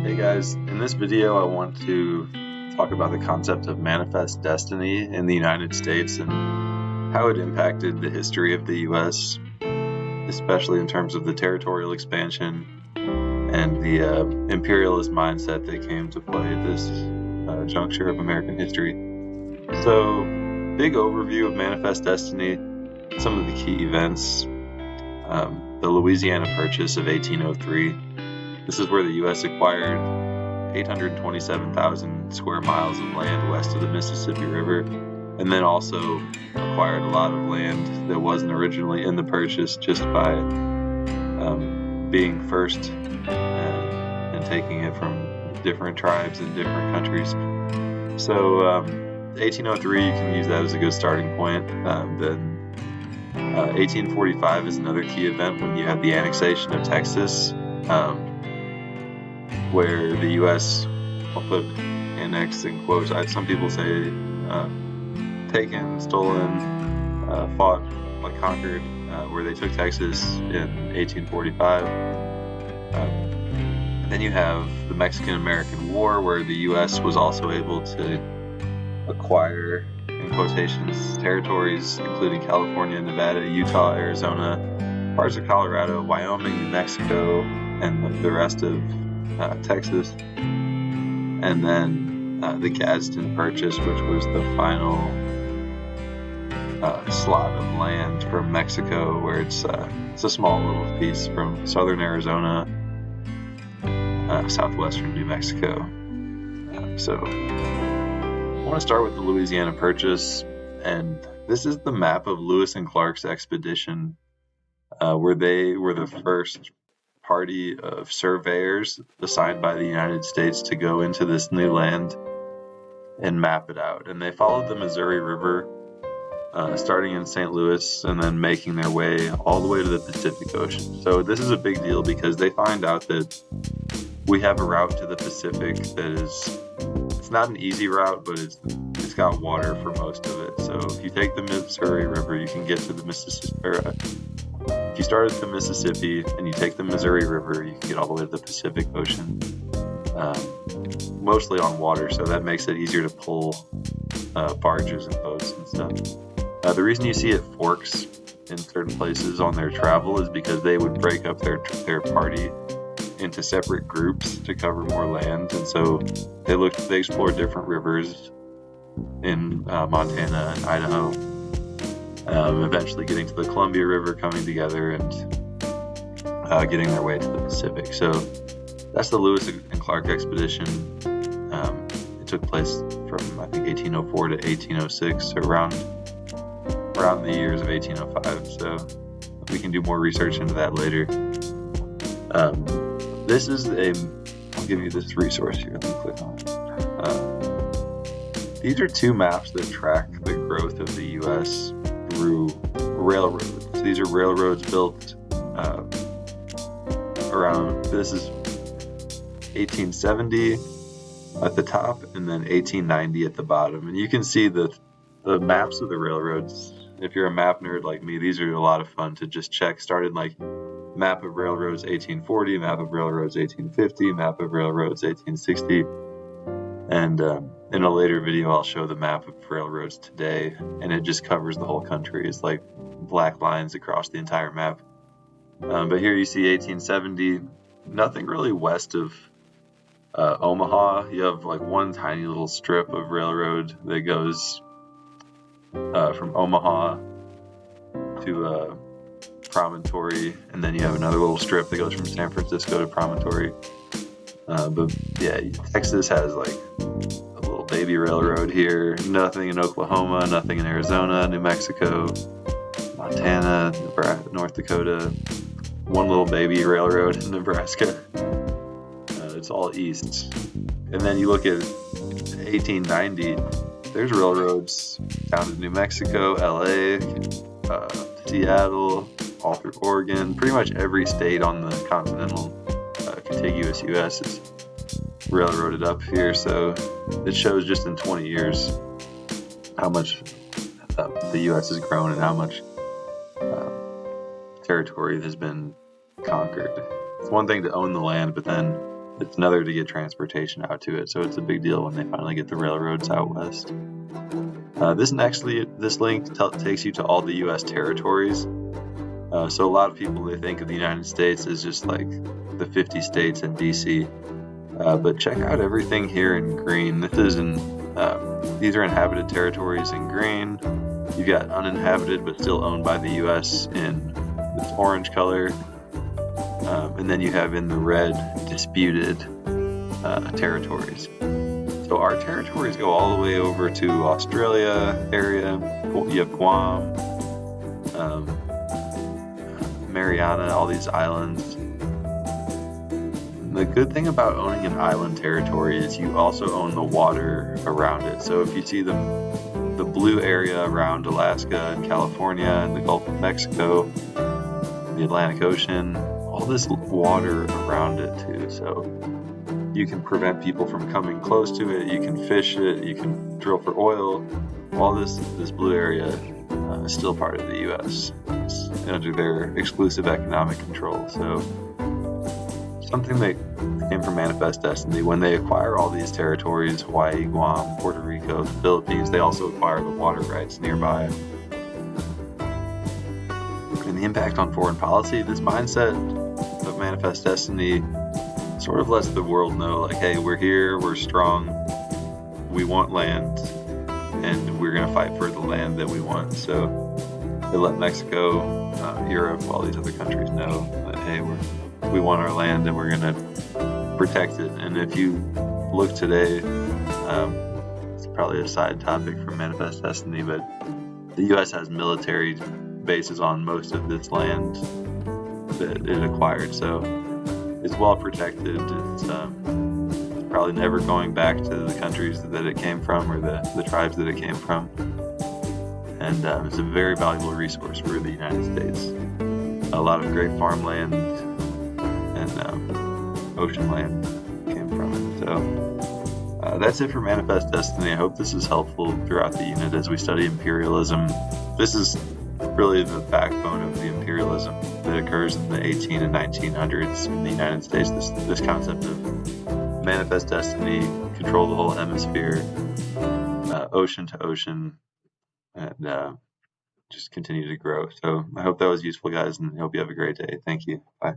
Hey guys, in this video I want to talk about the concept of manifest destiny in the United States and how it impacted the history of the US, especially in terms of the territorial expansion and the imperialist mindset that came to play at this juncture of American history. So, big overview of manifest destiny, some of the key events, the Louisiana Purchase of 1803. This is where the U.S. acquired 827,000 square miles of land west of the Mississippi River, and then also acquired a lot of land that wasn't originally in the purchase just by being first and taking it from different tribes in different countries. So 1803, you can use that as a good starting point. Then 1845 is another key event when you have the annexation of Texas, where the U.S., I'll put annexed in quotes, some people say taken, stolen, fought, like conquered, where they took Texas in 1845. Then you have the Mexican-American War, where the U.S. was also able to acquire, in quotations, territories including California, Nevada, Utah, Arizona, parts of Colorado, Wyoming, New Mexico, and the rest of Texas. And then the Gadsden Purchase, which was the final slot of land from Mexico, where it's a small little piece from southern Arizona, southwestern New Mexico. So I want to start with the Louisiana Purchase, and this is the map of Lewis and Clark's expedition, where they were the first party of surveyors assigned by the United States to go into this new land and map it out. And they followed the Missouri River, starting in St. Louis and then making their way all the way to the Pacific Ocean. So this is a big deal because they find out that we have a route to the Pacific that is, it's not an easy route, but it's got water for most of it. So if you take the Missouri River, you can get to the Mississippi. If you start at the Mississippi and you take the Missouri River, you can get all the way to the Pacific Ocean, mostly on water, so that makes it easier to pull barges and boats and stuff. The reason you see it forks in certain places on their travel is because they would break up their party into separate groups to cover more land, and so they explored different rivers in Montana and Idaho. Eventually getting to the Columbia River, coming together, and getting their way to the Pacific. So that's the Lewis and Clark expedition. It took place from, I think, 1804 to 1806, around the years of 1805. So we can do more research into that later. This is I'll give you this resource here. Let me click on it. These are two maps that track the growth of the U.S. through railroads. These are railroads built this is 1870 at the top and then 1890 at the bottom. And you can see the maps of the railroads. If you're a map nerd like me, these are a lot of fun to just check. Started like map of railroads 1840, map of railroads 1850, map of railroads 1860. And in a later video, I'll show the map of railroads today, and it just covers the whole country. It's like black lines across the entire map. But here you see 1870, nothing really west of Omaha. You have like one tiny little strip of railroad that goes from Omaha to Promontory, and then you have another little strip that goes from San Francisco to Promontory. But yeah, Texas has like a little baby railroad here. Nothing in Oklahoma, nothing in Arizona, New Mexico, Montana, Nebraska, North Dakota. One little baby railroad in Nebraska. It's all east. And then you look at 1890, there's railroads down to New Mexico, LA, Seattle, all through Oregon. Pretty much every state on the continental contiguous U.S. is railroaded up here. So it shows just in 20 years how much the U.S. has grown and how much territory has been conquered. It's one thing to own the land, but then it's another to get transportation out to it. So it's a big deal when they finally get the railroads out west. This link takes you to all the U.S. territories. So a lot of people, they think of the United States as just like the 50 states and D.C. But check out everything here in green. These are inhabited territories in green. You got uninhabited but still owned by the U.S. in this orange color. And then you have in the red disputed territories. So our territories go all the way over to Australia area. You have Guam, Mariana, all these islands. The good thing about owning an island territory is you also own the water around it. So if you see the blue area around Alaska and California and the Gulf of Mexico, the Atlantic Ocean, all this water around it too. So you can prevent people from coming close to it. You can fish it. You can drill for oil. All this blue area is still part of the U.S. It's under their exclusive economic control. So something that came from Manifest Destiny, when they acquire all these territories, Hawaii, Guam, Puerto Rico, the Philippines, they also acquire the water rights nearby. And the impact on foreign policy, this mindset of Manifest Destiny sort of lets the world know, like, hey, we're here, we're strong, we want land, and we're going to fight for the land that we want. So they let Mexico, Europe, all these other countries know that, hey, we want our land and we're going to protect it. And if you look today, it's probably a side topic from Manifest Destiny, but the U.S. has military bases on most of this land that it acquired. So it's well protected. It's probably never going back to the countries that it came from or the tribes that it came from. And it's a very valuable resource for the United States. A lot of great farmland and ocean land came from it. So that's it for Manifest Destiny. I hope this is helpful throughout the unit as we study imperialism. This is really the backbone of the imperialism that occurs in the 18 and 1900s in the United States. This concept of Manifest Destiny, control the whole hemisphere, ocean to ocean, and just continue to grow. So I hope that was useful, guys, and I hope you have a great day. Thank you. Bye.